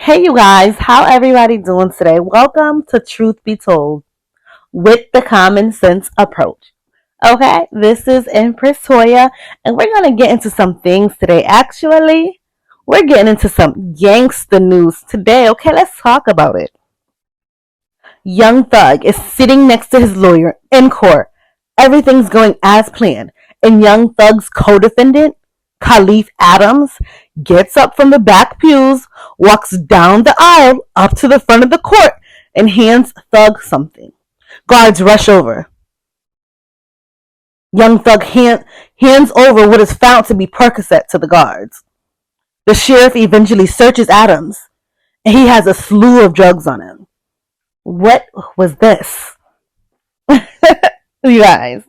Hey you guys, how everybody doing today? Welcome to Truth Be Told with the common sense approach. Okay, this is Empresstoya and we're going to get into some things today. Actually, we're getting into some gangster news today. Okay, let's talk about it. Young Thug is sitting next to his lawyer in court. Everything's going as planned. And Young Thug's co-defendant, Khalif Adams, gets up from the back pews, walks down the aisle up to the front of the court, and hands Thug something. Guards rush over. Young Thug hands over what is found to be Percocet to the guards. The sheriff eventually searches Adams, and he has a slew of drugs on him. What was this? You guys.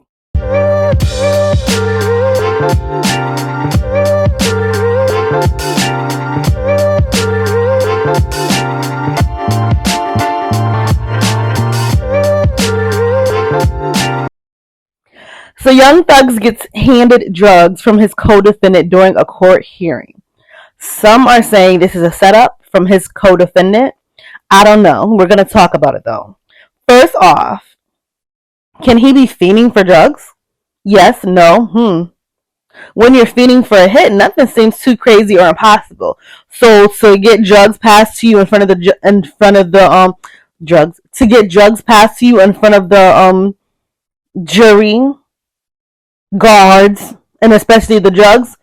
So Young Thugs gets handed drugs from his co-defendant during a court hearing. Some are saying this is a setup from his co-defendant. I don't know. We're going to talk about it though. First off, can he be fiending for drugs? Yes, no, When you're fiending for a hit, nothing seems too crazy or impossible. So to get drugs passed to you in front of the drugs, to get drugs passed to you in front of the jury, guards, and especially the drugs,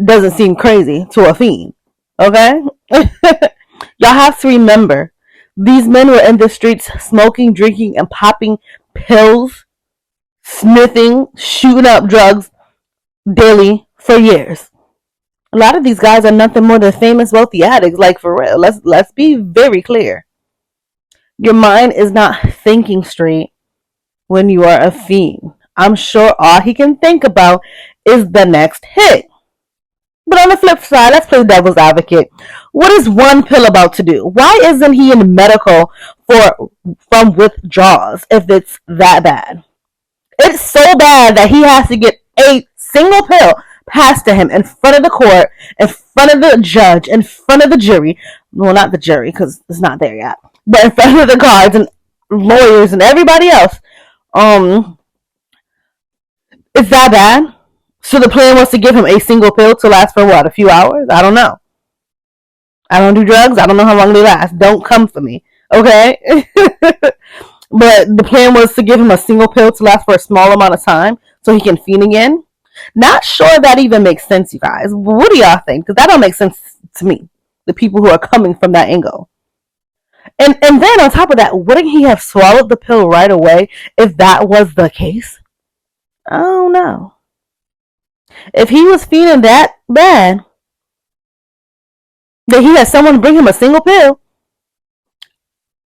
doesn't seem crazy to a fiend. Okay? Y'all have to remember, these men were in the streets smoking, drinking, and popping pills, sniffing, shooting up drugs daily for years. A lot of these guys are nothing more than famous wealthy addicts, like for real. Let's be very clear. Your mind is not thinking straight when you are a fiend. I'm sure all he can think about is the next hit. But on the flip side, let's play devil's advocate. What is one pill about to do? Why isn't he in medical from withdrawals if it's that bad? It's so bad that he has to get a single pill passed to him in front of the court, in front of the judge, in front of the jury. Well, not the jury because it's not there yet, but in front of the guards and lawyers and everybody else. It's that bad. So the plan was to give him a single pill to last for what, a few hours? I don't know. I don't do drugs. I don't know how long they last. Don't come for me, okay? But the plan was to give him a single pill to last for a small amount of time so he can fiend again. Not sure that even makes sense, you guys. What do y'all think? Because that don't make sense to me. The people who are coming from that angle. And then on top of that, wouldn't he have swallowed the pill right away if that was the case? I don't know. If he was feeling that bad that he had someone bring him a single pill,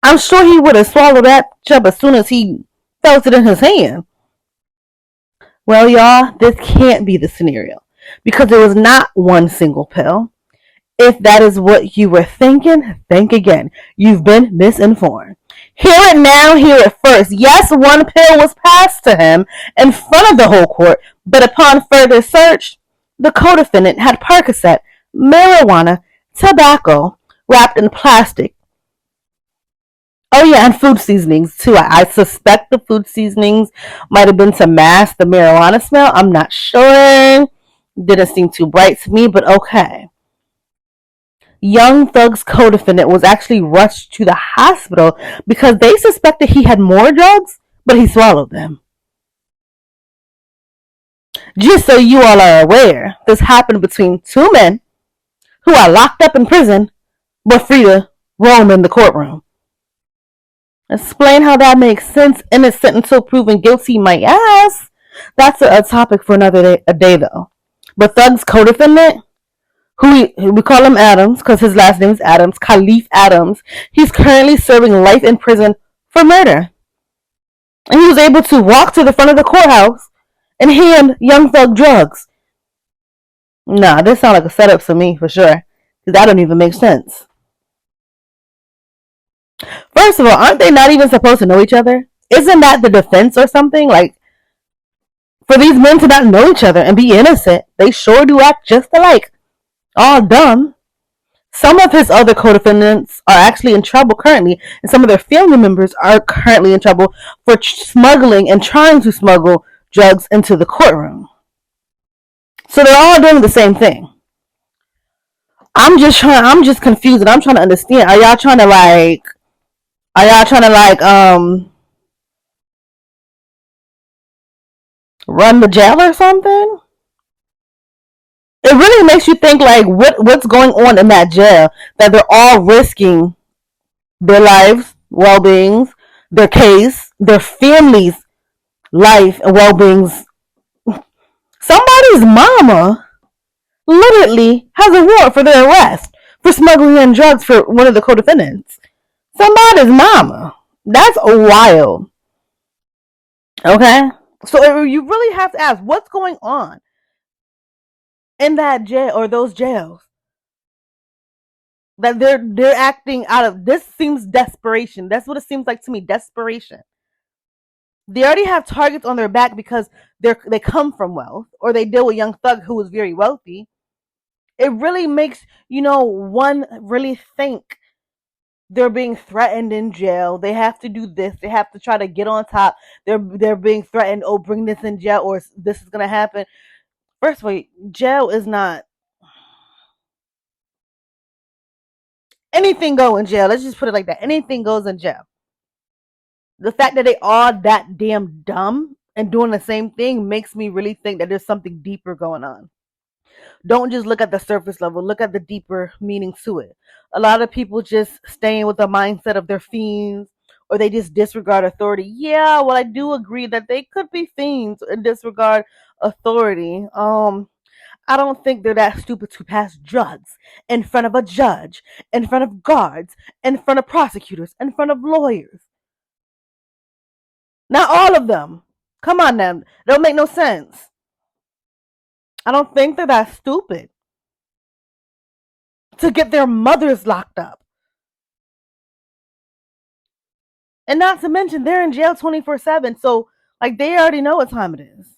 I'm sure he would have swallowed that chub as soon as he felt it in his hand. Well, y'all, this can't be the scenario because it was not one single pill. If that is what you were thinking, think again. You've been misinformed. Hear it now, hear it first. Yes, one pill was passed to him in front of the whole court, but upon further search, the co-defendant had Percocet, marijuana, tobacco, wrapped in plastic. Oh yeah, and food seasonings too. I suspect the food seasonings might have been to mask the marijuana smell. I'm not sure. Didn't seem too bright to me, but okay. Young Thug's co-defendant was actually rushed to the hospital because they suspected he had more drugs, but he swallowed them. Just so you all are aware, this happened between two men who are locked up in prison but free to roam in the courtroom. Explain how that makes sense. Innocent until proven guilty, my ass. That's a topic for another day though. But Thug's co-defendant, who we call him Adams because his last name is Adams, Khalif Adams, he's currently serving life in prison for murder. And he was able to walk to the front of the courthouse and hand Young Thug drugs. Nah, this sounds like a setup to me for sure. Because that don't even make sense. First of all, aren't they not even supposed to know each other? Isn't that the defense or something? Like, for these men to not know each other and be innocent, they sure do act just alike. All dumb. Some of his other co-defendants are actually in trouble currently, and some of their family members are currently in trouble for smuggling and trying to smuggle drugs into the courtroom. So they're all doing the same thing. I'm just confused, and I'm trying to understand. Are y'all trying to run the jail or something? It really makes you think like what's going on in that jail, that they're all risking their lives, well-beings, their case, their families' life and well-beings. Somebody's mama literally has a warrant for their arrest for smuggling in drugs for one of the co-defendants. Somebody's mama. That's wild. Okay? So you really have to ask, what's going on in that jail or those jails? That they're acting out of, this seems desperation. That's what it seems like to me, desperation. They already have targets on their back because they come from wealth, or they deal with Young Thug, who is very wealthy. It really makes, one really think they're being threatened in jail. They have to do this. They have to try to get on top. They're being threatened. Oh, bring this in jail, or this is gonna happen. First of all, jail is not anything go in jail. Let's just put it like that. Anything goes in jail. The fact that they are that damn dumb and doing the same thing makes me really think that there's something deeper going on. Don't just look at the surface level. Look at the deeper meaning to it. A lot of people just staying with the mindset of their fiends, or they just disregard authority. Yeah, well, I do agree that they could be fiends and disregard authority. I don't think they're that stupid to pass drugs in front of a judge, in front of guards, in front of prosecutors, in front of lawyers. Not all of them. Come on now. Don't make no sense. I don't think they're that stupid to get their mothers locked up. And not to mention, they're in jail 24/7. So, they already know what time it is.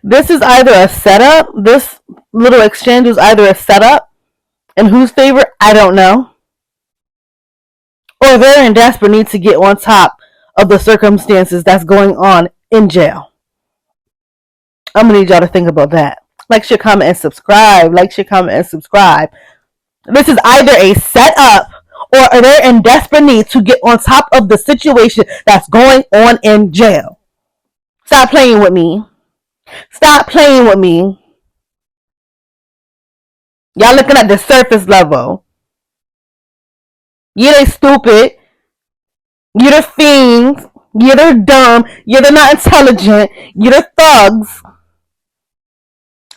This is either a setup. This little exchange is either a setup. In whose favor, I don't know. Or they're in desperate need to get on top of the circumstances that's going on in jail. I'm going to need y'all to think about that. Like, share, comment, and subscribe. Like, share, comment, and subscribe. This is either a setup, or they're in desperate need to get on top of the situation that's going on in jail. Stop playing with me. Stop playing with me. Y'all looking at the surface level. Yeah, they stupid. Yeah, they're fiends. Yeah, they're dumb. Yeah, they're not intelligent. Yeah, they're thugs.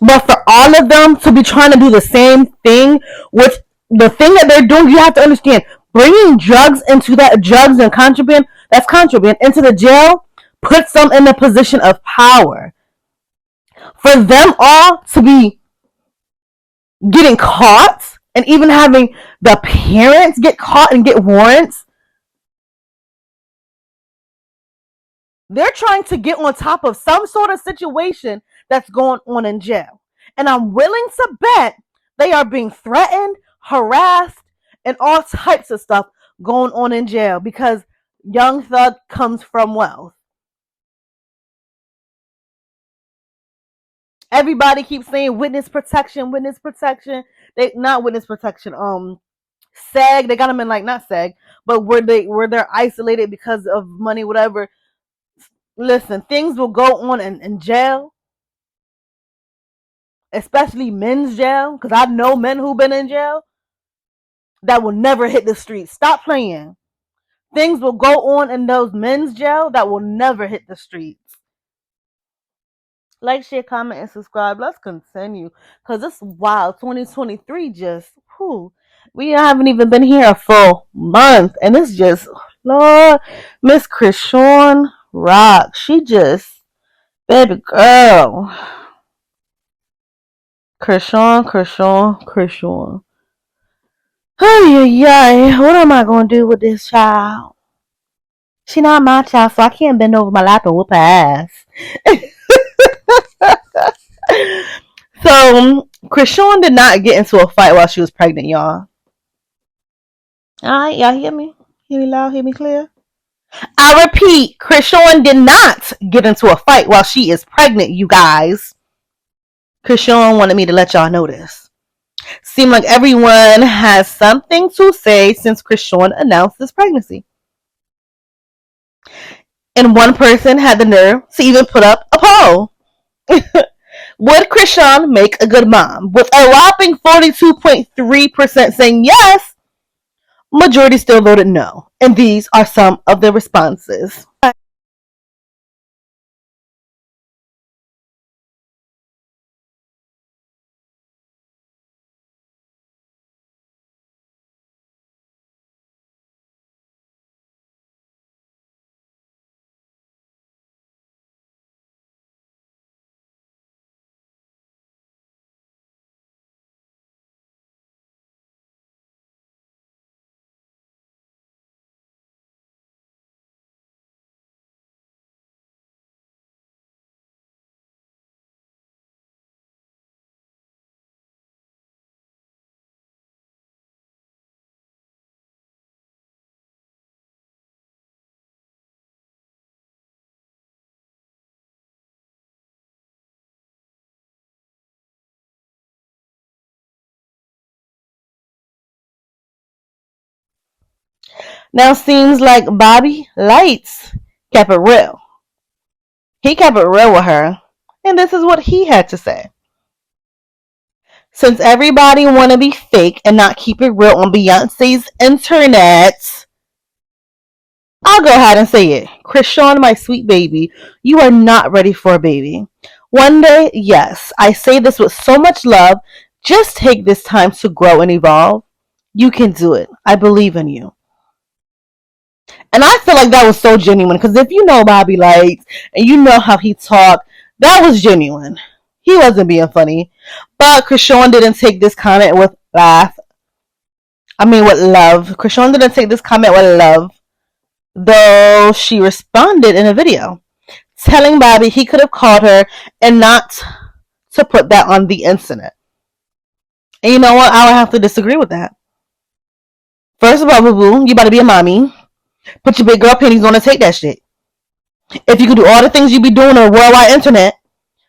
But for all of them to be trying to do the same thing, which the thing that they're doing, you have to understand, bringing drugs into that, drugs and contraband, that's contraband, into the jail, puts them in a position of power. For them all to be getting caught, and even having the parents get caught and get warrants, they're trying to get on top of some sort of situation that's going on in jail. And I'm willing to bet they are being threatened, harassed, and all types of stuff going on in jail because Young Thug comes from wealth. Everybody keeps saying witness protection, witness protection. They not witness protection. SAG, they got them in not SAG, but where they're isolated because of money, whatever. Listen, things will go on in jail, especially men's jail, because I know men who've been in jail that will never hit the streets. Stop playing. Things will go on in those men's jail that will never hit the streets. Like, share, comment, and subscribe. Let's continue, because it's wild. 2023 just, we haven't even been here a full month, and it's just, Lord, Miss Chrisean rock. She just, baby girl. Chrisean. Ay, what am I going to do with this child? She not my child, so I can't bend over my lap and whoop her ass. So, Chrisean did not get into a fight while she was pregnant, y'all. Alright, y'all hear me? Hear me loud, hear me clear? I repeat, Chrisean did not get into a fight while she is pregnant, you guys. Chrisean wanted me to let y'all know this. Seemed like everyone has something to say since Chrisean announced this pregnancy. And one person had the nerve to even put up a poll. Would Chrisean make a good mom? With a whopping 42.3% saying yes, majority still voted no. And these are some of the responses. Now seems like Bobby Lights kept it real. He kept it real with her. And this is what he had to say. Since everybody want to be fake and not keep it real on Beyonce's internet, I'll go ahead and say it. Chrisean, my sweet baby, you are not ready for a baby. One day, yes, I say this with so much love. Just take this time to grow and evolve. You can do it. I believe in you. And I feel like that was so genuine because if you know Bobby Lights and you know how he talked, that was genuine. He wasn't being funny. But Chrisean didn't take this comment with with love. Chrisean didn't take this comment with love, though she responded in a video, telling Bobby he could have called her and not to put that on the internet. And you know what? I would have to disagree with that. First of all, boo boo, you better be a mommy. Put your big girl panties on and take that shit. If you could do all the things you be doing on the worldwide internet,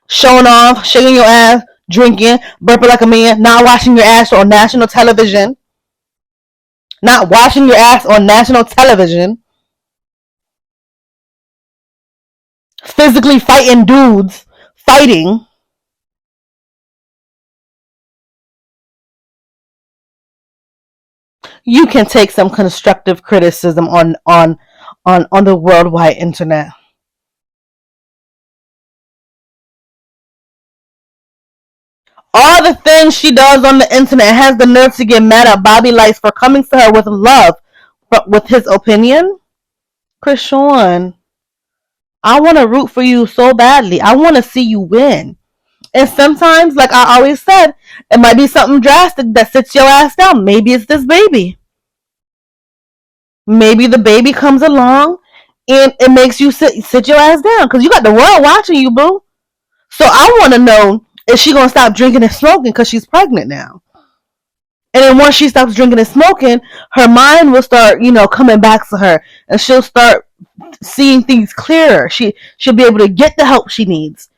showing off, shaking your ass, drinking, burping like a man, not washing your ass on national television, physically fighting dudes, fighting. You can take some constructive criticism on the worldwide internet. All the things she does on the internet has the nerve to get mad at Bobby Lights for coming to her with love, but with his opinion. Chrisean, I want to root for you so badly. I want to see you win. And sometimes, like I always said, it might be something drastic that sits your ass down. Maybe it's this baby. Maybe the baby comes along and it makes you sit your ass down because you got the world watching you, boo. So I want to know, is she going to stop drinking and smoking because she's pregnant now? And then once she stops drinking and smoking, her mind will start, coming back to her, and she'll start seeing things clearer. She'll be able to get the help she needs.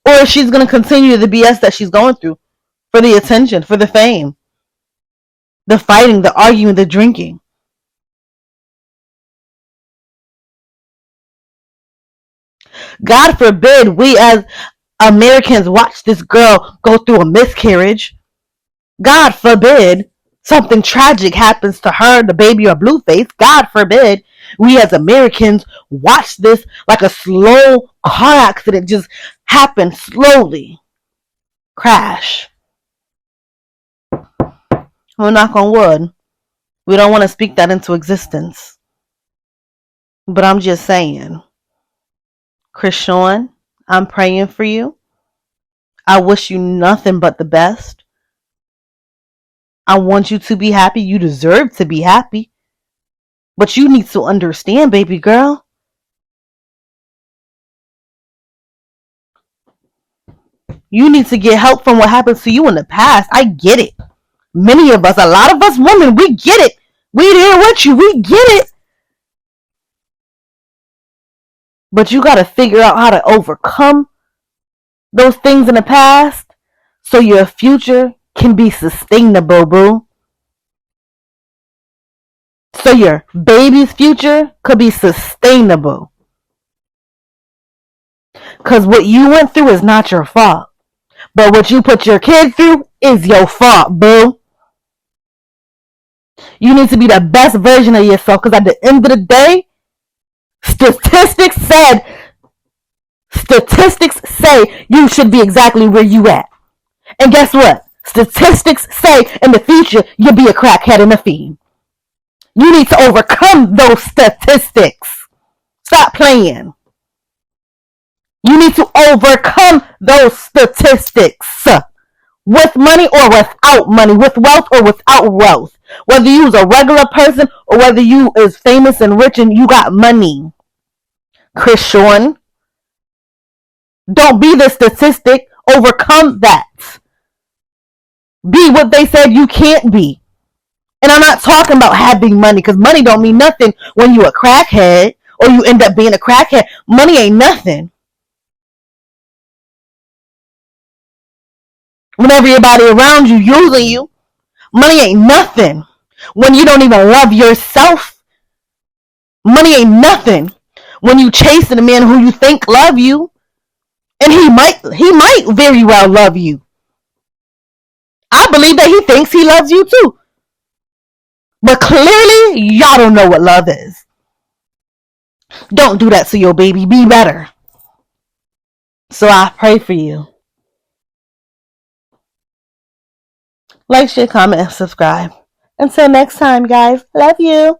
Or she's going to continue the BS that she's going through for the attention, for the fame, the fighting, the arguing, the drinking. God forbid we as Americans watch this girl go through a miscarriage. God forbid something tragic happens to her, the baby, or Blueface. God forbid we as Americans watch this like a slow car accident just happen slowly. Crash. We'll knock on wood. We don't want to speak that into existence. But I'm just saying. Chrisean, I'm praying for you. I wish you nothing but the best. I want you to be happy. You deserve to be happy. But you need to understand, baby girl. You need to get help from what happens to you in the past. I get it. Many of us, a lot of us women, we get it. We there with you. We get it. But you got to figure out how to overcome those things in the past so your future can be sustainable, boo. So your baby's future could be sustainable. Because what you went through is not your fault. But what you put your kid through is your fault, boo. You need to be the best version of yourself. Because at the end of the day, statistics say you should be exactly where you at. And guess what? Statistics say in the future you'll be a crackhead and a fiend. You need to overcome those statistics. Stop playing. You need to overcome those statistics. With money or without money. With wealth or without wealth. Whether you is a regular person or whether you is famous and rich and you got money. Chrisean. Don't be the statistic. Overcome that. Be what they said you can't be. And I'm not talking about having money, because money don't mean nothing when you a crackhead or you end up being a crackhead. Money ain't nothing. When everybody around you using you, money ain't nothing. When you don't even love yourself, money ain't nothing. When you chasing a man who you think love you, and he might very well love you. I believe that he thinks he loves you too. But clearly, y'all don't know what love is. Don't do that to your baby. Be better. So I pray for you. Like, share, comment, and subscribe. Until next time, guys. Love you.